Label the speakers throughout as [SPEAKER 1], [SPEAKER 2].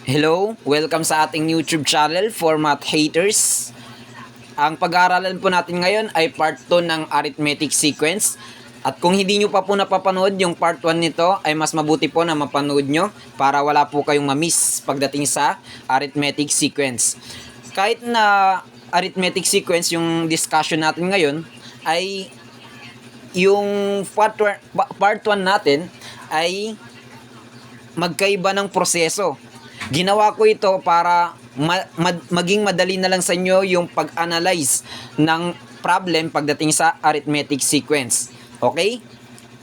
[SPEAKER 1] Hello, welcome sa ating YouTube channel for math haters. Ang pag-aaralan po natin ngayon ay part 2 ng arithmetic sequence. At kung hindi nyo pa po napapanood yung part 1 nito, ay mas mabuti po na mapanood nyo para wala po kayong ma-miss pagdating sa arithmetic sequence. Kahit na arithmetic sequence yung discussion natin ngayon, ay yung part 1 natin ay magkaiba ng proseso. Ginawa ko ito para maging madali na lang sa inyo yung pag-analyze ng problem pagdating sa arithmetic sequence. Okay?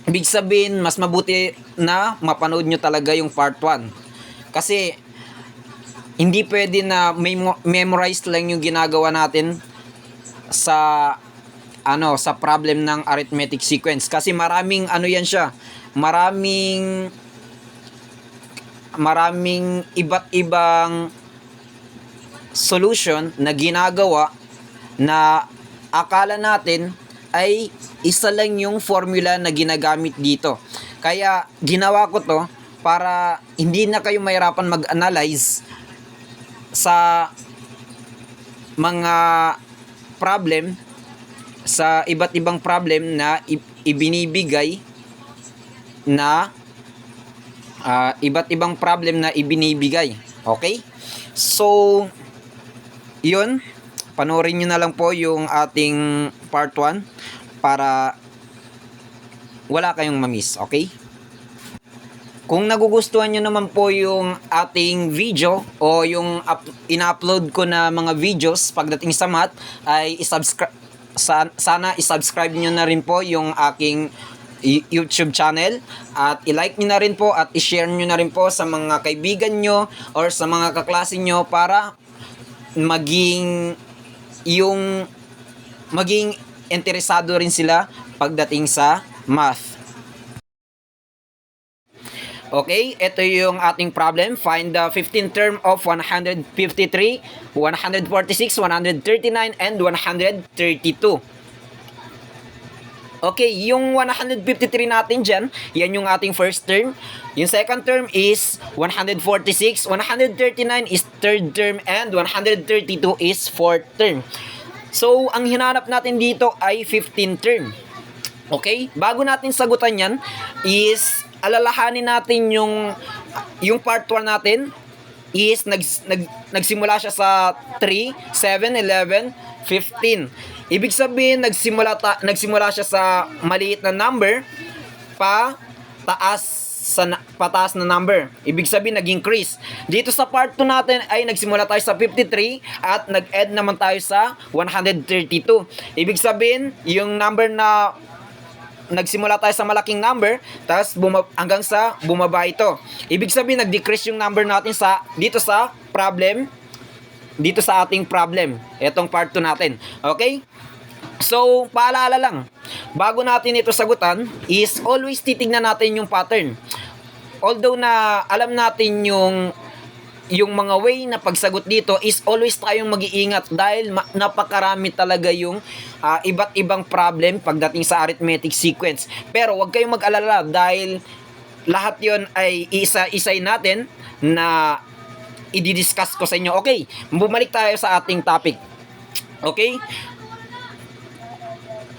[SPEAKER 1] Ibig sabihin, mas mabuti na mapanood nyo talaga yung part 1. Kasi, hindi pwede na memorize lang yung ginagawa natin sa sa problem ng arithmetic sequence. Kasi maraming yan siya. Maraming iba't ibang solution na ginagawa na akala natin ay isa lang yung formula na ginagamit dito. Kaya ginawa ko to para hindi na kayo mahirapan mag-analyze sa mga problem, sa iba't ibang problem na ibinibigay na iba't ibang problem na ibinibigay. Okay? So, yun. Panoorin nyo na lang po yung ating part 1 para wala kayong mamiss. Okay? Kung nagugustuhan nyo naman po yung ating video o yung in-upload ko na mga videos pagdating sa math, ay sana isubscribe nyo na rin po yung aking YouTube channel at i-like nyo na rin po at i-share nyo na rin po sa mga kaibigan nyo or sa mga kaklase nyo para maging interesado rin sila pagdating sa math. Okay, ito yung ating problem. Find the 15th term of 153, 146, 139, and 132. Okay, yung 153 natin dyan, yan yung ating first term. Yung second term is 146, 139 is third term, and 132 is fourth term. So, ang hinanap natin dito ay 15th term. Okay? Bago natin sagutan yan, is alalahanin natin yung part 1 natin is nagsimula siya sa 3, 7, 11, 15. Ibig sabihin, nagsimula siya sa maliit na number pataas na number. Ibig sabihin, nag-increase. Dito sa part 2 natin ay nagsimula tayo sa 53 at nag-add naman tayo sa 132. Ibig sabihin, yung number na nagsimula tayo sa malaking number, tapos hanggang sa bumaba ito. Ibig sabihin, nag-decrease yung number natin dito sa ating problem. Itong part 2 natin. Okay? So, paalala lang. Bago natin ito sagutan, is always titignan natin yung pattern. Although na alam natin yung mga way na pagsagot dito, is always tayong mag-iingat dahil napakarami talaga yung iba't ibang problem pagdating sa arithmetic sequence. Pero huwag kayong mag-alala dahil lahat yon ay isa-isay natin na i-discuss ko sa inyo. Okay, bumalik tayo sa ating topic. Okay?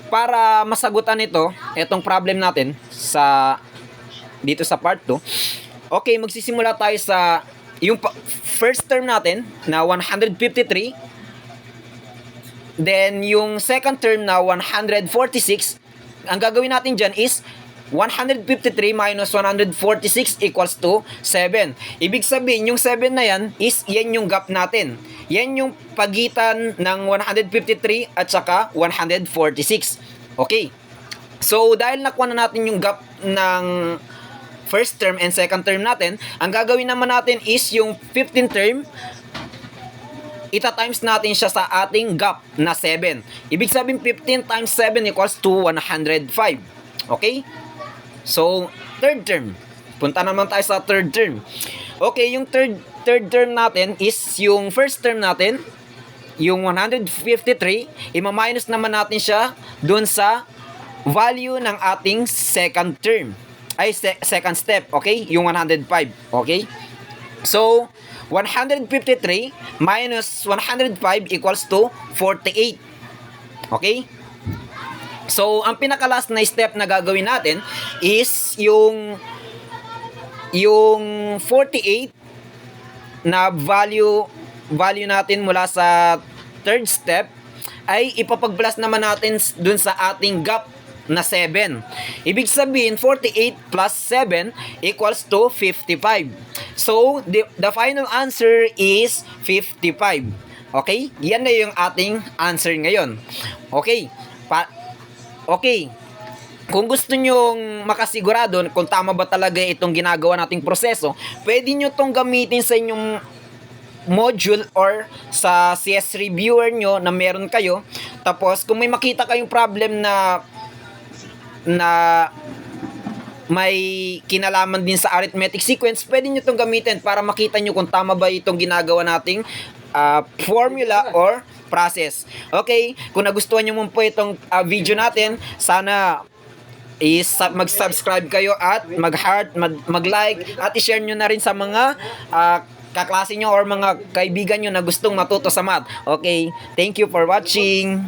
[SPEAKER 1] Para masagutan itong problem natin dito sa part 2. Okay, magsisimula tayo sa yung first term natin na 153. Then yung second term na 146. Ang gagawin natin dyan is 153 minus 146 equals to 7. Ibig sabihin, yung 7 na yan yung gap natin. Yan yung pagitan ng 153 at saka 146. Okay. So, dahil nakuha na natin yung gap ng first term and second term natin, ang gagawin naman natin is yung 15th term, ita-times natin siya sa ating gap na 7. Ibig sabihin, 15 times 7 equals to 105. Okay? So, third term. Punta naman tayo sa third term. Okay, yung third term natin is yung first term natin, yung 153, ima-minus naman natin siya dun sa value ng ating second term. Second step, okay? Yung 105, okay? So, 153 minus 105 equals to 48. Okay? So, ang pinaka-last na step na gagawin natin is yung 48 na value natin mula sa third step ay ipapag-plus naman natin dun sa ating gap na 7. Ibig sabihin, 48 plus 7 equals to 55. So, the final answer is 55. Okay? Yan na yung ating answer ngayon. Okay. Okay. Kung gusto nyong makasigurado kung tama ba talaga itong ginagawa nating proseso, pwede nyo itong gamitin sa inyong module or sa CS reviewer nyo na meron kayo. Tapos, kung may makita kayong problem na may kinalaman din sa arithmetic sequence, pwede nyo itong gamitin para makita nyo kung tama ba itong ginagawa nating formula or process. Okay, kung nagustuhan nyo mo po itong video natin, sana mag-subscribe kayo at mag-heart, mag-like at i-share nyo na rin sa mga kaklase nyo or mga kaibigan nyo na gustong matuto sa math. Okay, thank you for watching.